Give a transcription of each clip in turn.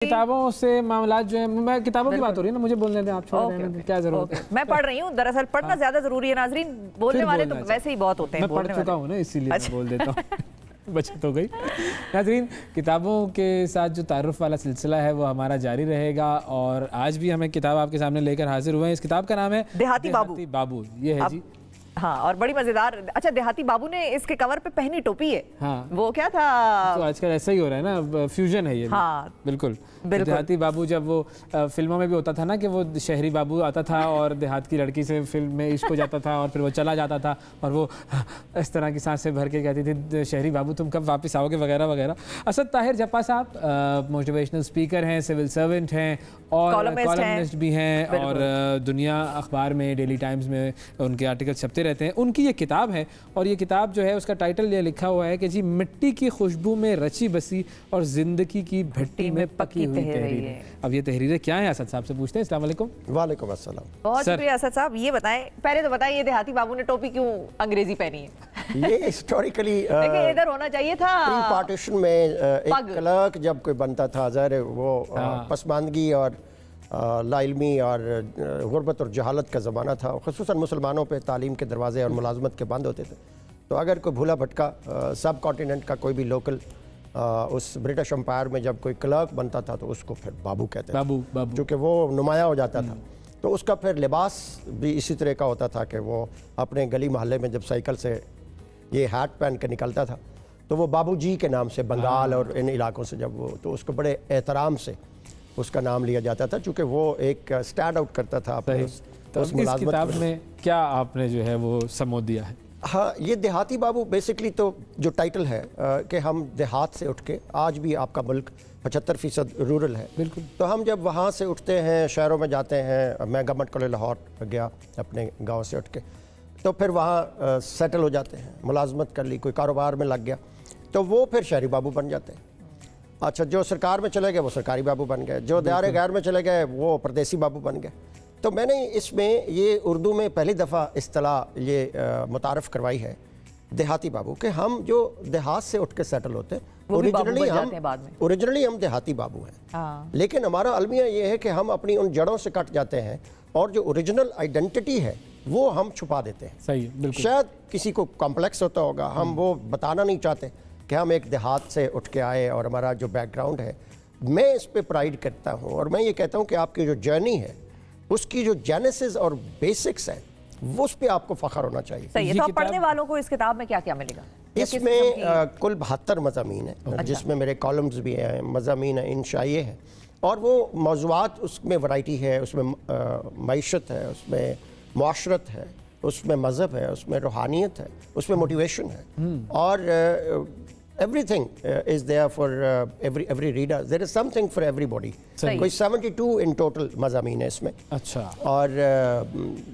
किताबों से मामलात जो है, मैं किताबों की बात हो रही है ना, मुझे बोलने दें, आप छोड़ रहे हैं, क्या जरूरत है। मैं पढ़ रही हूँ, दरअसल पढ़ना ज्यादा जरूरी है नाजरीन, बोलने वाले तो वैसे ही बहुत होते हैं। मैं पढ़ चुका हूँ ना, इसीलिए मैं बोल देता हूँ। बचत हो गई। नाजरीन, किताबों के साथ जो तारुफ वाला सिलसिला है वो हमारा जारी रहेगा और आज भी हमें किताब आपके सामने लेकर हाजिर हुए हैं। इस किताब का नाम है देहाती बाबू। ये है जी। हाँ, और बड़ी मजेदार। अच्छा, देहाती बाबू ने इसके कवर पे पहनी टोपी है। हाँ, वो क्या था, तो आजकल ऐसा ही हो रहा है ना, फ्यूजन है ये। हाँ, बिल्कुल। देहाती बाबू जब वो फिल्मों में भी होता था ना कि वो शहरी बाबू आता था और देहात की लड़की से फिल्म में इश्क हो जाता था और फिर वो चला जाता था और वो इस तरह की सांसें भर के कहती थी, शहरी बाबू तुम कब वापस आओगे, वगैरह वगैरह। असद ताहिर जप्पा साहब मोटिवेशनल स्पीकर हैं, सिविल सर्वेंट हैं और कॉलमनिस्ट भी हैं और दुनिया अखबार में, डेली टाइम्स में उनके आर्टिकल छपते रहते हैं। उनकी ये किताब है और ये किताब जो है उसका टाइटल ये लिखा हुआ है कि जी, मिट्टी की खुशबू में रची बसी और जिंदगी की भट्टी में पकी हुई तहरीरें। अब ये तहरीरें क्या हैं, असद साहब से पूछते हैं। अस्सलाम वालेकुम। वालेकुम अस्सलाम। बहुत शुक्रिया असद साहब। ये बताएं, पहले तो बताएं, ये देहाती बाबू ने टोपी क्यों अंग्रेजी पहनी है? ये हिस्टोरिकली इधर होना चाहिए था। प्री पार्टीशन में एक क्लर्क जब कोई बनता था, ज़ाहिर वो पसमानदगी और लाइल्मी और गुर्बत और जहालत का ज़माना था। ख़ुसूसन मुसलमानों पे तालीम के दरवाजे और मुलाजमत के बंद होते थे। तो अगर कोई भूला भटका सब कॉन्टिनेंट का कोई भी लोकल उस ब्रिटिश एम्पायर में जब कोई क्लर्क बनता था तो उसको फिर बाबू कहते थे, चूँकि वो नुमाया हो जाता था। तो उसका फिर लिबास भी इसी तरह का होता था कि वो अपने गली मोहल्ले में जब साइकिल से ये हैट पहन के निकलता था तो वो बाबू जी के नाम से बंगाल और इन इलाकों से जब वो, तो उसको बड़े एहतराम से उसका नाम लिया जाता था, चूँकि वो एक स्टैंड आउट करता था अपने उस किताब में। क्या आपने जो है वो समो दिया है? हाँ, ये देहाती बाबू बेसिकली तो जो टाइटल है कि हम देहात से उठ के, आज भी आपका मुल्क 75% रूरल है। बिल्कुल। तो हम जब वहाँ से उठते हैं, शहरों में जाते हैं, मैं गवर्नमेंट कॉलेज लाहौर गया अपने गांव से उठ के, तो फिर वहाँ सेटल हो जाते हैं, मुलाजमत कर ली, कोई कारोबार में लग गया, तो वो फिर शहरी बाबू बन जाते हैं। अच्छा, जो सरकार में चले गए वो सरकारी बाबू बन गए, जो दायरे गैर में चले गए वो परदेसी बाबू बन गए। तो मैंने इसमें ये उर्दू में पहली दफ़ा इस्तिलाह ये मुतारफ़ करवाई है देहाती बाबू, कि हम जो देहात से उठ के सेटल होते हैं ओरिजिनली हम देहाती बाबू हैं। लेकिन हमारा अलमिया ये है कि हम अपनी उन जड़ों से कट जाते हैं और जो ओरिजिनल आइडेंटिटी है वो हम छुपा देते हैं। सही, बिल्कुल। शायद किसी को कॉम्प्लेक्स होता होगा, हम वो बताना नहीं चाहते कि हम एक देहात से उठ के आए और हमारा जो बैकग्राउंड है। मैं इस पे प्राइड करता हूँ और मैं ये कहता हूँ कि आपकी जो जर्नी है उसकी जो जेनेसिस और बेसिक्स हैं वो उस पे आपको फख्र होना चाहिए। सही है। तो पढ़ने वालों को इस किताब में क्या क्या मिलेगा? इसमें कुल 72 मज़ामीन है, जिसमें मेरे कॉलम्स भी हैं, मज़ामीन है, इंशाइए हैं और वो मौज़ूआत, उसमें वैरायटी है, उसमें मईशत है, उसमें मुआशरत है, उसमें मज़हब है, उसमें रूहानियत है, उसमें मोटिवेशन है और everything is there for every reader. There is something for everybody. कोई 72 in total मज़ामीन है इसमें। अच्छा। और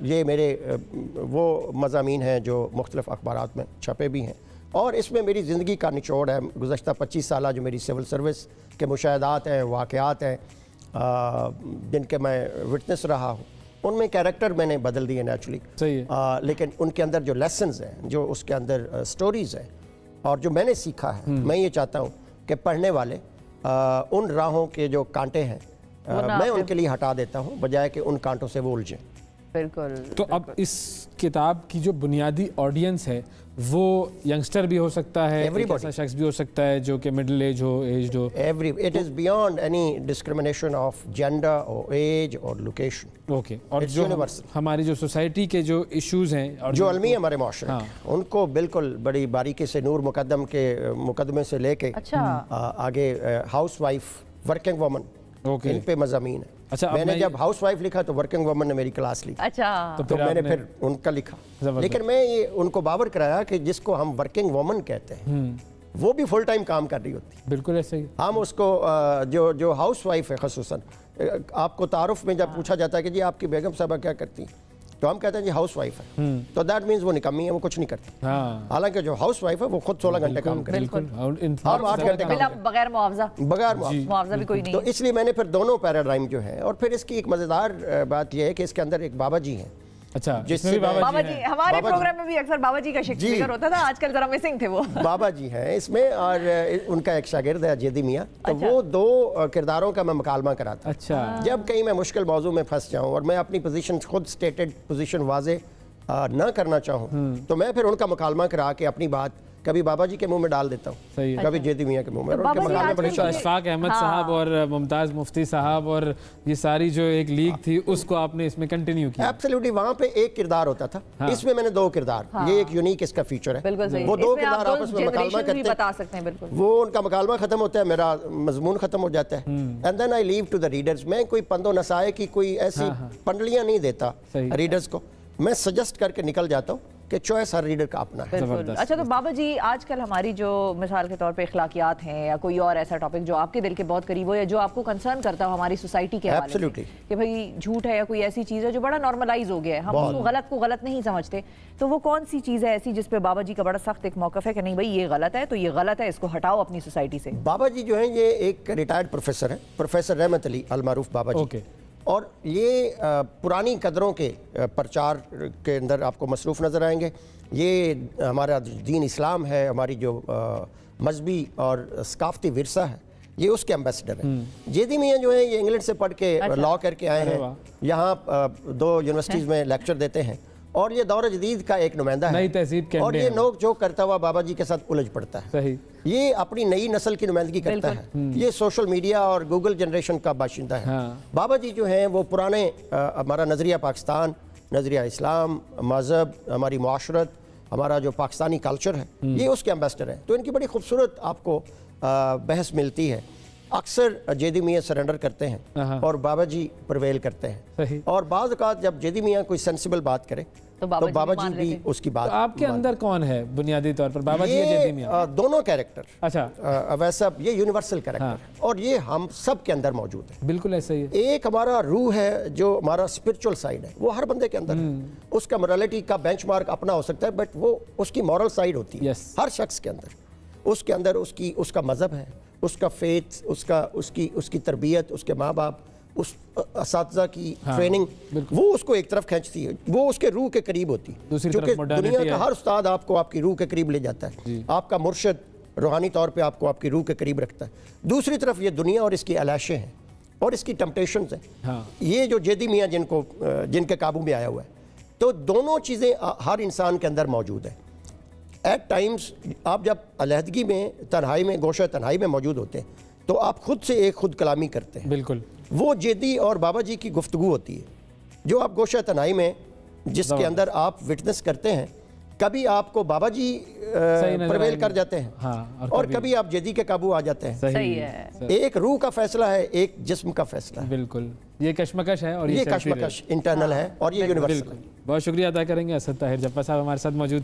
ये मेरे वो मज़ामीन हैं जो मुख्तलिफ अखबारात में छपे भी हैं और इसमें मेरी ज़िंदगी का निचोड़ है। गुज़श्ता 25 साल जो मेरी सिविल सर्विस के मुशाहदात हैं, वाक़यात हैं जिनके मैं विटनेस रहा हूँ, उनमें कैरेक्टर मैंने बदल दिए नेचुरली। सही है। लेकिन उनके अंदर जो लेसन्स हैं, जो उसके अंदर स्टोरीज़ हैं और जो मैंने सीखा है, मैं ये चाहता हूँ कि पढ़ने वाले उन राहों के जो कांटे हैं मैं उनके लिए हटा देता हूँ, बजाय कि उन कांटों से वो उलझें। बिल्कुल। तो अब इस किताब की जो बुनियादी ऑडियंस है वो यंगस्टर भी हो सकता है, एक ऐसा शख्स भी हो सकता है जो कि मिडिल एज हो, एज्ड हो। It is beyond any discrimination of gender और एज और लोकेशन। ओके। और जो हमारी जो सोसाइटी के जो इश्यूज़ हैं और जो अलमी हमारे माशरे हैं, उनको बिल्कुल बड़ी बारीकी से नूर मुकद्दम के मुकदमे से लेके आगे हाउस वाइफ, वर्किंग वुमन, इन पे मज़ामीन है। अच्छा, मैंने जब हाउस वाइफ लिखा तो वर्किंग वुमन ने मेरी क्लास ली। अच्छा। तो मैंने फिर उनका लिखा, लेकिन मैं ये उनको बावर कराया कि जिसको हम वर्किंग वुमन कहते हैं वो भी फुल टाइम काम कर रही होती है। बिल्कुल ऐसे ही हम उसको जो हाउस वाइफ है, खसूसन आपको तारुफ में जब पूछा जाता है कि जी आपकी बेगम साहबा क्या करती हैं, तो हम कहते हैं जी हाउस वाइफ है, तो दैट मीन्स वो निकम्मी है, वो कुछ नहीं करती। हालांकि जो हाउस वाइफ है वो खुद 16 घंटे काम करती है, 8 घंटे बगैर मुआवजा भी कोई नहीं। तो इसलिए मैंने फिर दोनों पैराडाइम जो है, और फिर इसकी एक मज़ेदार बात यह है कि इसके अंदर एक बाबा जी हैं अच्छा, जिससे बाबा जी हमारे प्रोग्राम में भी अक्सर बाबा जी का जिक्र होता था, आजकल जरा मिसिंग थे वो। बाबा जी हैं इसमें, और उनका एक शागिर्द है जेदी मियाँ, तो वो दो किरदारों का मैं मुकालमा कराता। अच्छा, जब कहीं मैं मुश्किल मौजू में फंस जाऊं और मैं अपनी पोजीशन खुद स्टेटेड पोजीशन वाजे ना करना चाहूं, तो मैं फिर उनका मुकालमा करा के अपनी बात कभी बाबा जी के मुंह में डाल देता हूँ, कभी जेदी मियाँ के मुंह में। तो अशफाक अहमद साहब और मुमताज़ मुफ्ती साहब और ये सारी जो एक लीग थी उसको आपने इसमें कंटिन्यू किया। एब्सोल्युटली, वहाँ पे एक किरदार होता था, इसमें मैंने दो किरदार, ये एक यूनिक इसका फीचर है। वो दो किरदार आपस में मुकालमा करते हैं, वो उनका मुकालमा खत्म होता है, मेरा मजमून खत्म हो जाता है, and then I leave to the readers. मैं कोई पंदो नसाए की कोई ऐसी पंडलियाँ नहीं देता रीडर्स को, मैं सजेस्ट करके निकल जाता हूँ कि चॉइस हर रीडर का अपना है। अच्छा, तो बाबा जी आजकल हमारी जो मिसाल के तौर पे इखलाकियात हैं या कोई और ऐसा टॉपिक जो आपके दिल के बहुत करीब हो या जो आपको कंसर्न करता हो हमारी सोसाइटी के हवाले से, कि भाई झूठ है या कोई ऐसी चीज़ है जो बड़ा नॉर्मलाइज हो गया है, हम उसको गलत को गलत नहीं समझते, तो वो कौन सी चीज़ है ऐसी जिस पे बाबा जी का बड़ा सख्त एक मौक़िफ़ है कि नहीं भाई ये गलत है तो ये गलत है, इसको हटाओ अपनी सोसाइटी से? बाबा जी जो है ये एक रिटायर्ड प्रोफेसर है, प्रोफेसर रहमत अली अल मारूफ बाबा जी, और ये पुरानी कदरों के प्रचार के अंदर आपको मसरूफ़ नज़र आएंगे। ये हमारा दीन इस्लाम है, हमारी जो मजहबी और सकाफ़ती विरसा है, ये उसके एम्बेसडर हैं। जेदी मियाँ जो है ये इंग्लैंड से पढ़ के लॉ करके आए हैं, यहाँ दो यूनिवर्सिटीज़ में लेक्चर देते हैं, और ये दौर जदीद का एक नुमाइंदा है, और ये नोक झोंक करता हुआ बाबा जी के साथ उलझ पड़ता है। सही, ये अपनी नई नस्ल की नुमाइंदगी करता है, ये सोशल मीडिया और गूगल जनरेशन का बाशिंदा है। बाबा जी जो हैं वो पुराने हमारा नज़रिया पाकिस्तान, नज़रिया इस्लाम, मज़हब, हमारी मुआशरत, हमारा जो पाकिस्तानी कल्चर है, ये उसके एम्बेसडर हैं। तो इनकी बड़ी खूबसूरत आपको बहस मिलती है। अक्सर जेदी मियाँ सरेंडर करते हैं और बाबा जी प्रिवेल करते हैं, और बाज़ औक़ात जब जेदी मियाँ कोई सेंसिबल बात करे तो बाबा जी भी उसकी बात। तो आपके अंदर कौन है बुनियादी तौर पर, बाबा जी या जेदी मियाँ? दोनों कैरेक्टर। अच्छा, वैसा ये यूनिवर्सल कैरेक्टर और ये हम सब के अंदर मौजूद है। बिल्कुल ऐसा ही है। एक हमारा रूह है जो हमारा स्पिरिचुअल साइड है, वो हर बंदे के अंदर है। उसका मोरालिटी का बेंचमार्क अपना हो सकता है, बट वो उसकी मॉरल साइड होती है हर शख्स के अंदर। उसके अंदर उसका मजहब है, उसका फेथ, उसकी तरबियत, उसके माँ बाप, उस असातिज़ा की ट्रेनिंग, वो उसको एक तरफ खींचती है, वो उसके रूह के करीब होती है। क्योंकि दुनिया का हर उस्ताद आपको आपकी रूह के करीब ले जाता है, आपका मुर्शिद रूहानी तौर पे आपको आपकी रूह के करीब रखता है। दूसरी तरफ ये दुनिया और इसकी अलाशें हैं और इसकी टेम्पटेशंस हैं, ये जो जेदी मियाँ जिनके काबू में आया हुआ है। तो दोनों चीज़ें हर इंसान के अंदर मौजूद है। एट टाइम्स आप जब अलहदगी में, तन्हाई में, गोशा तन्हाई में मौजूद होते हैं तो आप खुद से एक खुद कलामी करते हैं। बिल्कुल, वो जेदी और बाबा जी की गुफ्तगू होती है जो आप गोशा तन्हाई में, जिसके अंदर आप विटनेस करते हैं। कभी आपको बाबा जी प्रिवेल कर जाते हैं और कभी आप जेदी के काबू आ जाते हैं। सही है। एक रूह का फैसला है, एक जिस्म का फैसला है। बिल्कुल, ये कशमकश है और ये कशमकश इंटरनल है और ये यूनिवर्सल है। बहुत शुक्रिया अदा करेंगे असद ताहिर जफ्फर साहब हमारे साथ मौजूद थे।